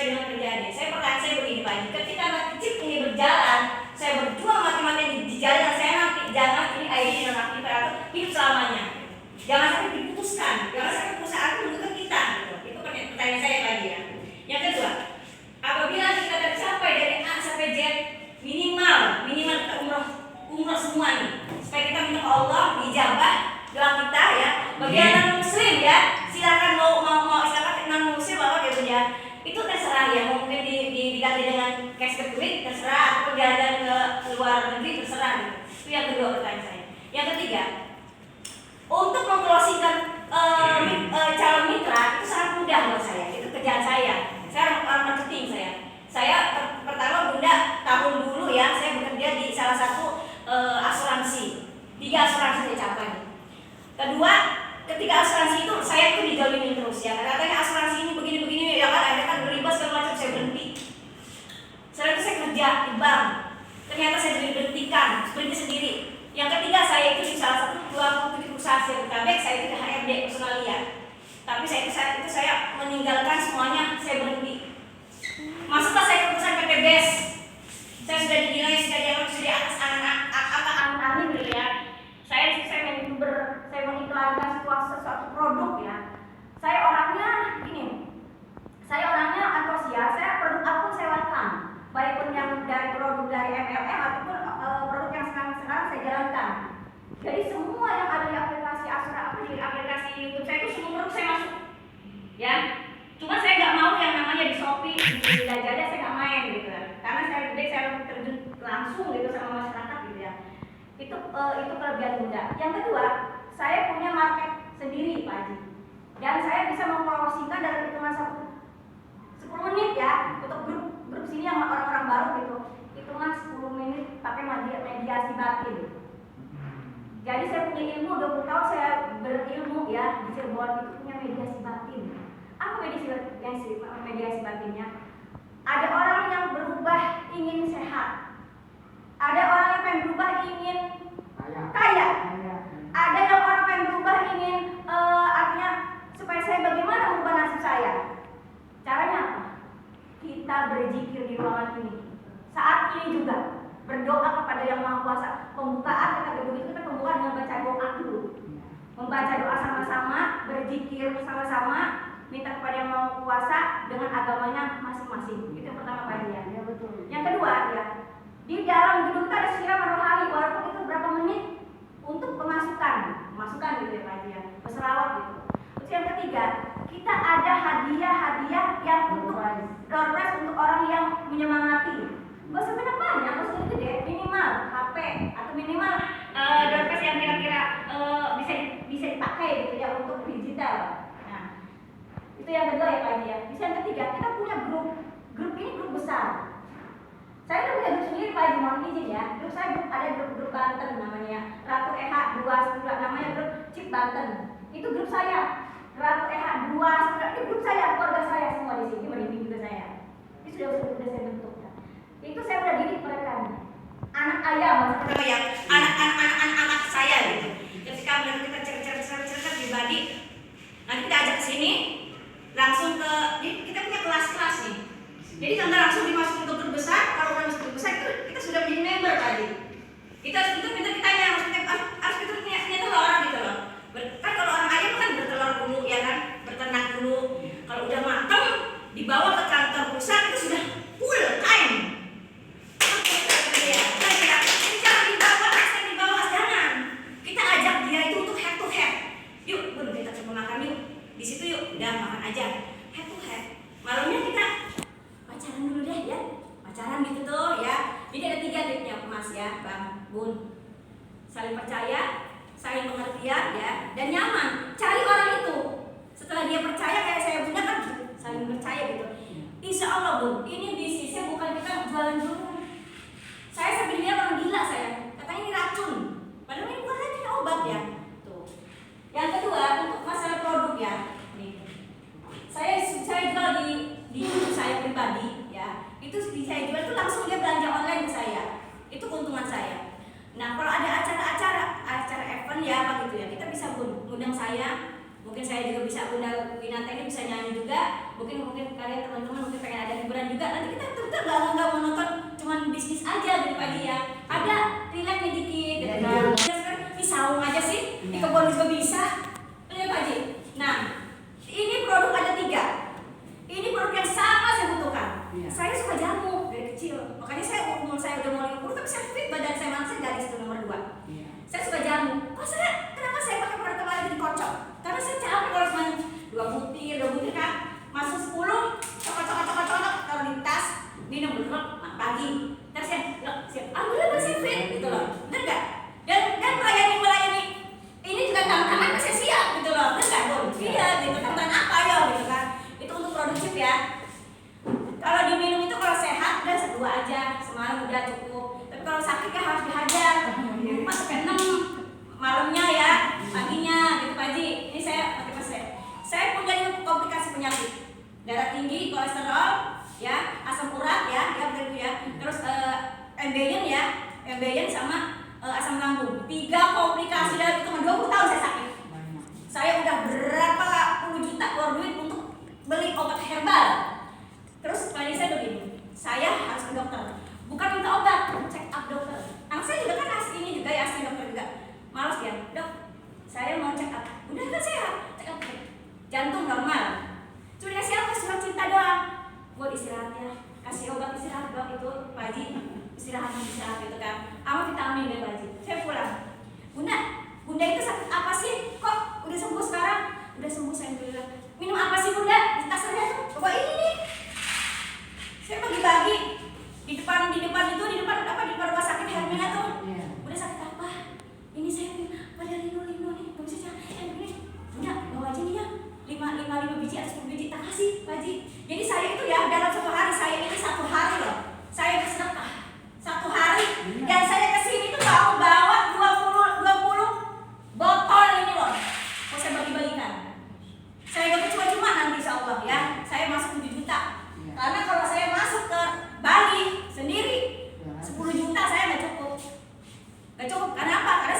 dengan kerjaannya. Saya begini Pak Haji, ketika anak kecil ini berjalan, saya berjuang mati-matian di jalan, saya nanti jangan ini ID nonaktif atau hidup selamanya. Jangan sampai diputuskan, jangan sampai perusahaan menentukan kita. Gitu. Itu pertanyaan saya lagi ya. Yang kedua, apabila kita tercapai dari A sampai Z, minimal kita umroh semua nih, supaya kita minta ke Allah dijabah doa kita ya. Bagi anak muslim ya, silakan mau silakan non muslim apa gitu ya. Itu terserah ya, mungkin diganti dengan cash ke duit terserah, atau jalan ke luar negeri terserah gitu. Itu yang kedua pertanyaan saya. Yang ketiga, untuk mengclosingkan calon mitra itu sangat mudah buat saya. Itu kerjaan saya. Saya orang marketing saya. Saya pertama Bunda tahun dulu ya, saya bekerja di salah satu asuransi. 3 asuransi saya capai. Kedua, ketika asuransi itu saya tuh dijolimin terus ya. Katanya asuransi ini begini-begini ya kan, ada kan beribas segala macam, saya berhenti. Setelah itu saya kerja di bank. Ternyata saya diberhentikan, berhenti sendiri. Yang ketiga, saya itu di salah satu 27 perusahaan Jabodetabek, saya itu HRD personalia. Tapi saya meninggalkan semuanya, saya berhenti. Masuklah saya ke perusahaan PT BES. Saya sudah dinilai, sudah dianggap sudah di atas anak-anak gitu ya. Saya mengiklankan sesuatu produk ya. Saya orangnya antusias. Saya produk apapun saya lakukan, baik pun yang dari produk dari MLM ataupun produk yang sekarang saya jalankan. Jadi semua yang ada di aplikasi di aplikasi YouTube saya itu semua produk saya masuk, ya. Cuma saya nggak mau yang namanya di Shopee, di Lazada saya nggak main gitu ya. Karena saya terjun langsung gitu sama masyarakat gitu ya. Itu kelebihan Bunda. Yang kedua, saya punya market sendiri Pak Haji, dan saya bisa mempromosikan dalam hitungan 10 menit ya untuk grup sini yang orang-orang baru gitu, hitungan 10 menit pakai mediasi batin. Jadi saya punya ilmu 20 tahun saya berilmu ya di Cirebon itu punya mediasi batin. Apa mediasi batinnya? Ada orang yang berubah ingin sehat, ada orang yang pengen berubah ingin kaya. Ada yang orang pengen berubah ingin artinya supaya saya bagaimana merubah nasib saya. Caranya apa? Kita berzikir di ruangan ini. Saat ini juga berdoa kepada Yang Maha Kuasa. Pembukaan kita gedung itu kita pembukaan dengan baca doa dulu. Membaca doa sama-sama, berzikir sama-sama, minta kepada Yang Maha Kuasa dengan agamanya masing-masing. Itu yang pertama Pak ya. Yang kedua ya, di dalam gedung kita ada siraman rohani walaupun itu berapa menit untuk pemasukan gitu ya Pak ya, berselawat gitu. Terus yang ketiga, kita ada hadiah yang untuk door prize untuk orang yang menyemangati. Gak usah banyak, gak usah gede, minimal HP atau minimal door prize yang kira-kira bisa dipakai gitu ya untuk digital. Nah, itu yang kedua ya Pak ya. Terus yang ketiga, kita punya grup ini grup besar. Saya udah punya grup sendiri Pak Haji, mohon izin ya. Grup saya ada grup Banten namanya Ratu EH 2 namanya grup Cip Banten. Itu grup saya. Ratu EH 2 ini grup saya, keluarga saya semua di sini, mendidik juga saya. Ini sudah saya bentuk ya. Itu saya udah didik mereka nih. Anak ayam maksudnya yang anak saya gitu. Ketika kita cerita pribadi, nanti kita ajak ke sini langsung kita punya kelas-kelas nih. Jadi tanda langsung dimasukin ke grup besar. Kalau udah masuk grup besar itu kita sudah menjadi member tadi. Kita ditanya harus kita punya telur orang gitu loh. Kan kalau orang ayam kan bertelur dulu ya kan, berternak dulu. Kalau udah matang dibawa ke kantor perusahaan itu sudah full time. Ini jangan dibawa jangan. Kita ajak dia itu untuk head to head. Yuk, Bun, kita coba makan yuk. Di situ yuk, udah makan aja. Head to head. Malamnya kita pacaran dulu deh ya, pacaran gitu tuh ya. Jadi ada 3 tipnya Mas ya, Bang, Bun. Saling percaya, saling pengertian ya, dan nyaman. Cari orang itu. Setelah dia percaya kayak saya Bunda kan saling percaya gitu. Insya Allah Bun, ini bisnisnya bukan kita jualan dulu. Saya sambil lihat orang gila saya, katanya ini racun. Padahal ini bukan racun, obat ya. Tuh. Yang kedua untuk masalah produk ya. Nih. Saya jual di YouTube saya pribadi ya. Itu saya jual itu langsung dia belanja online ke saya. Itu keuntungan saya. Nah, kalau ada acara event ya apa gitu ya, kita bisa undang saya. Mungkin saya juga bisa undang Winata ini bisa nyanyi juga. Mungkin kalian teman-teman mungkin pengen ada kita nggak mau nonton cuman bisnis aja gitu Pak Haji ya. Ada relaxnya dikit gitu kan. Ini saung aja sih, di kebun juga bisa. Lihat Pak Haji. Nah, ini produk ada 3. Ini produk yang sangat saya butuhkan. Saya suka jamu dari kecil. Makanya saya umur saya udah mau 50 tapi saya fit, badan saya masih gadis itu nomor 2. Saya suka jamu. Kenapa saya pakai produk kemarin jadi kocok? Karena saya capek kalau cuma 2 butir kan. Masuk 10, cokok, taruh di tas, minum dulu pagi. Terus saya, alhamdulillah saya fit gitu loh. Bener nggak? Dan melayani ini juga tangan saya siap gitu loh. Bener nggak Bun? Iya gitu, tangan apa ya gitu kan. Itu untuk produktif ya. Kalau diminum itu kalau sehat udah 2 aja, semalam udah cukup. Tapi kalau sakit ya harus dihajar. 4 sampai 6 malamnya ya, paginya gitu Pak Haji. Ini saya pakai pasir. Saya punya komplikasi penyakit. Darah tinggi, kolesterol, ya, asam urat ya, begitu ya. Terus MBN sama asam lambung. 3 komplikasi dalam itu 20 tahun saya sakit. Saya udah berapa puluh juta keluar duit untuk beli obat herbal. Terus planning saya begini, saya harus ke dokter. Bukan minta obat, check up dokter. Anak saya juga kan ini juga ya, asli dokter juga. Malas ya, dok, saya mau check up. Udah kan sehat, check up. Jantung normal. Cuma dikasih apa? Surat cinta doang. Buat istirahat ya, kasih obat istirahat doang itu Pak Haji. Istirahat gitu kan. Sama vitamin deh Pak Haji. Saya pulang. Bunda itu sakit apa sih? Kok udah sembuh sekarang? Udah sembuh saya bilang. Minum apa sih Bunda? Di tas saya tuh. Coba ini nih. Saya bagi-bagi di depan rumah sakit Hermina tuh. Udah sakit apa? Ini saya pada lino nih. Gak bisa ini. Bunda, bawa aja nih ya. 5 biji atau 10 biji tak kasih Pak Haji. Jadi saya itu ya dalam 1 hari, saya ini 1 hari loh. Saya bersedekah 1 hari dan saya kesini tuh bawa 20 botol ini loh. Mau saya bagi-bagikan. Saya gak cuma-cuma nanti insya Allah ya. Saya masuk 7 juta. Karena kalau saya masuk ke Bali sendiri 10 juta saya nggak cukup. Karena apa? Karena